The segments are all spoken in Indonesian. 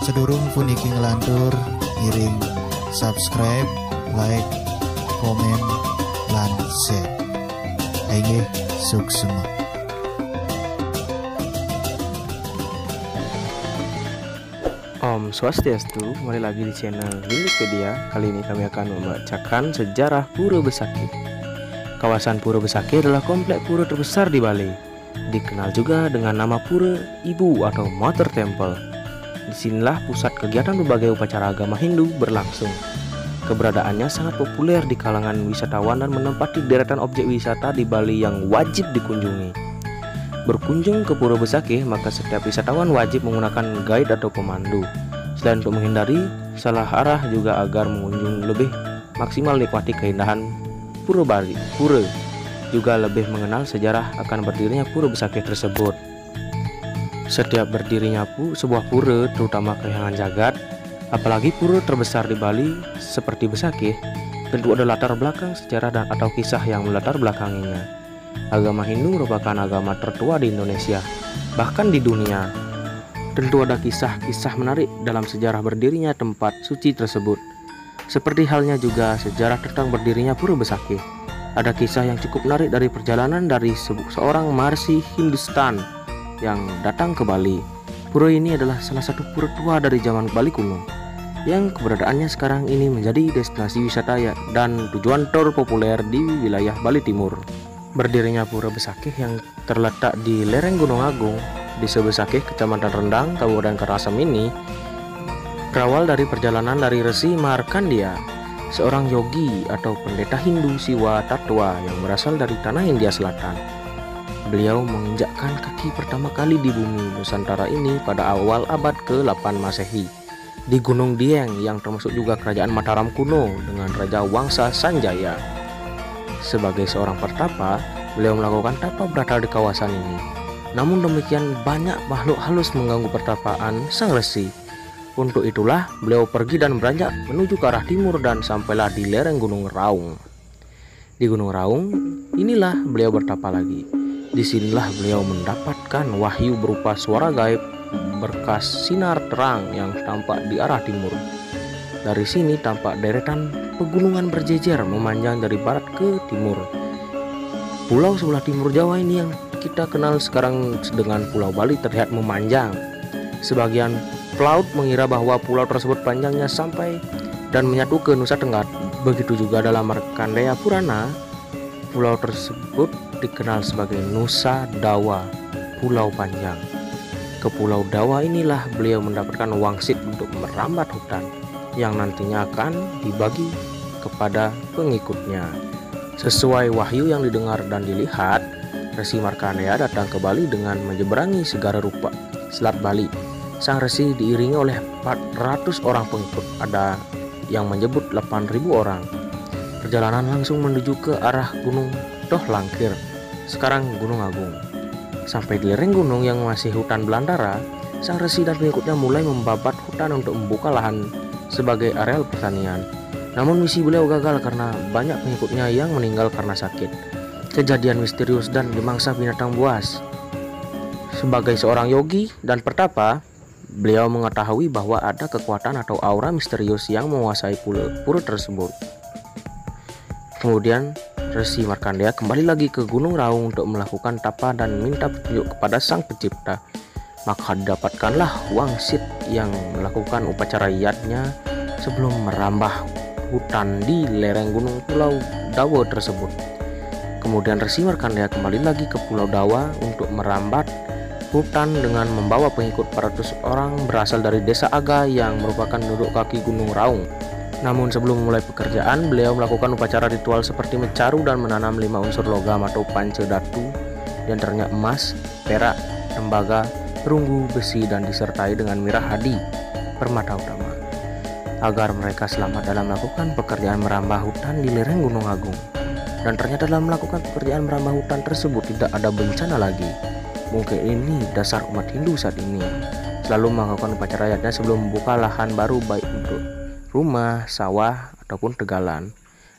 Sedurung pun iki ngelantur ngiring subscribe, like, komen, lan share. Ayo sukses. Om Swastiastu, kembali lagi di channel Hindupedia. Kali ini kami akan membacakan sejarah Pura Besakih. Kawasan Pura Besakih adalah komplek pura terbesar di Bali. Dikenal juga dengan nama Pura Ibu atau Mother Temple. Disinilah pusat kegiatan berbagai upacara agama Hindu berlangsung. Keberadaannya sangat populer di kalangan wisatawan dan menempati deretan objek wisata di Bali yang wajib dikunjungi. Berkunjung ke Pura Besakih, maka setiap wisatawan wajib menggunakan guide atau pemandu. Selain untuk menghindari salah arah, juga agar mengunjung lebih maksimal nikmati keindahan Pura Bali. Pura juga lebih mengenal sejarah akan berdirinya Pura Besakih tersebut. Setiap berdirinya sebuah pura, terutama Kahyangan Jagat, apalagi pura terbesar di Bali seperti Besakih, tentu ada latar belakang sejarah dan atau kisah yang melatar belakanginya. Agama Hindu merupakan agama tertua di Indonesia, bahkan di dunia. Tentu ada kisah-kisah menarik dalam sejarah berdirinya tempat suci tersebut. Seperti halnya juga sejarah tentang berdirinya Pura Besakih. Ada kisah yang cukup menarik dari perjalanan dari seorang Maharishi Hindustan yang datang ke Bali. Pura ini adalah salah satu pura tua dari zaman Bali kuno, yang keberadaannya sekarang ini menjadi destinasi wisata dan tujuan terpopuler di wilayah Bali Timur. Berdirinya Pura Besakih yang terletak di lereng Gunung Agung, Desa Besakih, Kecamatan Rendang, Kabupaten Karangasem ini berawal dari perjalanan dari Resi Markandeya, seorang yogi atau pendeta Hindu Siwa Tattwa yang berasal dari tanah India Selatan. Beliau menginjakkan kaki pertama kali di bumi Nusantara ini pada awal abad ke-8 Masehi di Gunung Dieng, yang termasuk juga kerajaan Mataram kuno dengan Raja Wangsa Sanjaya. Sebagai seorang pertapa, beliau melakukan tapa brata di kawasan ini. Namun demikian, banyak makhluk halus mengganggu pertapaan sang resi. Untuk itulah beliau pergi dan beranjak menuju ke arah timur dan sampailah di lereng Gunung Raung. Di Gunung Raung inilah beliau bertapa lagi. Disinilah beliau mendapatkan wahyu berupa suara gaib berkas sinar terang yang tampak di arah timur. Dari sini tampak deretan pegunungan berjejer memanjang dari barat ke timur. Pulau sebelah timur Jawa ini yang kita kenal sekarang dengan Pulau Bali terlihat memanjang. Sebagian pelaut mengira bahwa pulau tersebut panjangnya sampai dan menyatu ke Nusa Tenggara. Begitu juga dalam Markandeya Purana, pulau tersebut dikenal sebagai Nusa Dawa, Pulau Panjang. Ke Pulau Dawa inilah beliau mendapatkan wangsit untuk merambat hutan yang nantinya akan dibagi kepada pengikutnya. Sesuai wahyu yang didengar dan dilihat, Resi Markandeya datang ke Bali dengan menyeberangi Segara Rupa, Selat Bali. Sang resi diiringi oleh 400 orang pengikut, ada yang menyebut 8.000 orang. Perjalanan langsung menuju ke arah Gunung Dohlangkir, sekarang Gunung Agung. Sampai di lereng gunung yang masih hutan belantara, sang resi dan pengikutnya mulai membabat hutan untuk membuka lahan sebagai areal pertanian. Namun misi beliau gagal karena banyak pengikutnya yang meninggal karena sakit, kejadian misterius dan dimangsa binatang buas. Sebagai seorang yogi dan pertapa, beliau mengetahui bahwa ada kekuatan atau aura misterius yang menguasai pura tersebut. Kemudian Resi Markandeya kembali lagi ke Gunung Raung untuk melakukan tapa dan minta petunjuk kepada Sang Pencipta. Maka didapatkanlah wangsit yang melakukan upacara yadnya sebelum merambah hutan di lereng gunung Pulau Dawa tersebut. Kemudian Resi Markandeya kembali lagi ke Pulau Dawa untuk merambat hutan dengan membawa pengikut 400 orang berasal dari Desa Aga yang merupakan duduk kaki Gunung Raung. Namun sebelum memulai pekerjaan, beliau melakukan upacara ritual seperti mencaru dan menanam 5 unsur logam atau pancadhatu, di antaranya emas, perak, tembaga, perunggu, besi, dan disertai dengan mirah hadi, permata utama, agar mereka selamat dalam melakukan pekerjaan merambah hutan di lereng Gunung Agung. Dan ternyata dalam melakukan pekerjaan merambah hutan tersebut tidak ada bencana lagi. Mungkin ini dasar umat Hindu saat ini, selalu melakukan upacara yadnya sebelum membuka lahan baru, baik untuk rumah, sawah, ataupun tegalan,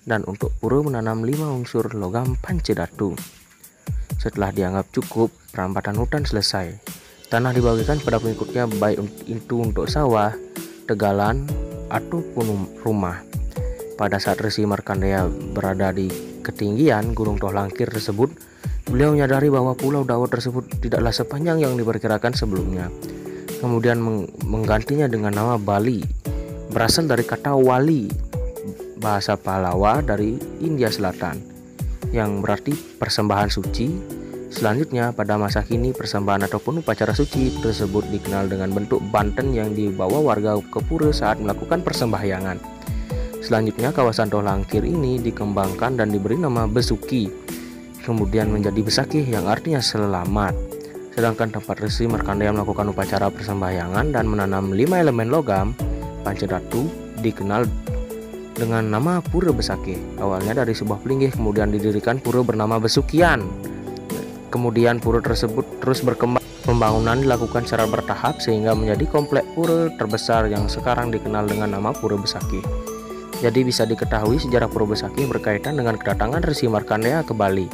dan untuk pura menanam 5 unsur logam pancadhatu. Setelah dianggap cukup, perampatan hutan selesai. Tanah dibagikan kepada pengikutnya baik itu untuk sawah, tegalan, ataupun rumah. Pada saat Resi Markandeya berada di ketinggian Gunung Tohlangkir tersebut, beliau menyadari bahwa Pulau Dawet tersebut tidaklah sepanjang yang diperkirakan sebelumnya. Kemudian menggantinya dengan nama Bali, berasal dari kata wali, bahasa Pallawa dari India Selatan, yang berarti persembahan suci. Selanjutnya, pada masa kini persembahan ataupun upacara suci tersebut dikenal dengan bentuk banten yang dibawa warga ke pura saat melakukan persembahyangan. Selanjutnya, kawasan Tohlangkir ini dikembangkan dan diberi nama Besuki, kemudian menjadi Besakih yang artinya selamat. Sedangkan tempat Resi Markandeya melakukan upacara persembahyangan dan menanam 5 elemen logam Pancadhatu dikenal dengan nama Pura Besakih. Awalnya dari sebuah pelinggih, kemudian didirikan pura bernama Besukian. Kemudian pura tersebut terus berkembang. Pembangunan dilakukan secara bertahap sehingga menjadi komplek pura terbesar yang sekarang dikenal dengan nama Pura Besakih. Jadi bisa diketahui sejarah Pura Besakih berkaitan dengan kedatangan Resi Markandeya ke Bali,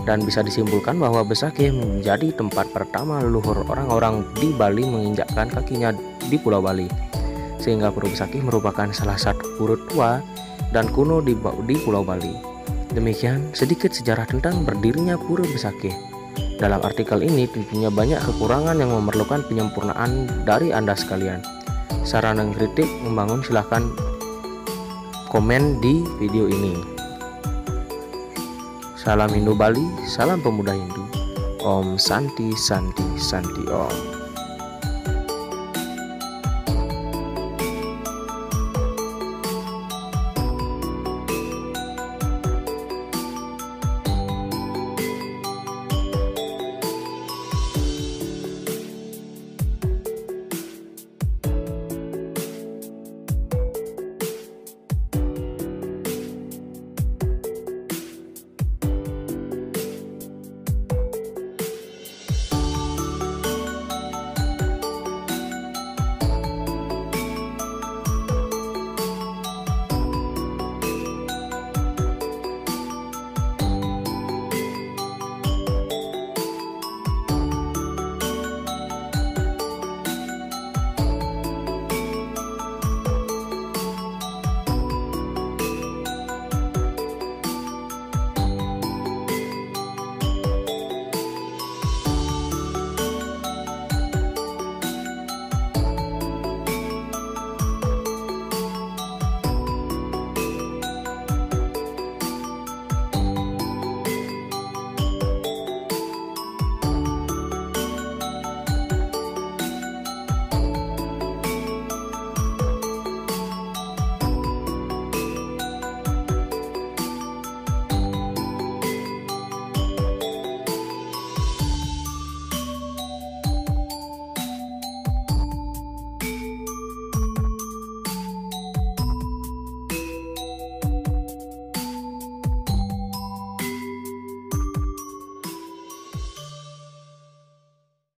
dan bisa disimpulkan bahwa Besakih menjadi tempat pertama leluhur orang-orang di Bali menginjakkan kakinya di Pulau Bali, sehingga Pura Besakih merupakan salah satu pura tua dan kuno di Pulau Bali. Demikian sedikit sejarah tentang berdirinya Pura Besakih. Dalam artikel ini tentunya banyak kekurangan yang memerlukan penyempurnaan dari Anda sekalian. Saran dan kritik membangun, silahkan komen di video ini. Salam Hindu Bali, salam pemuda Hindu. Om Santi Santi Santi Om.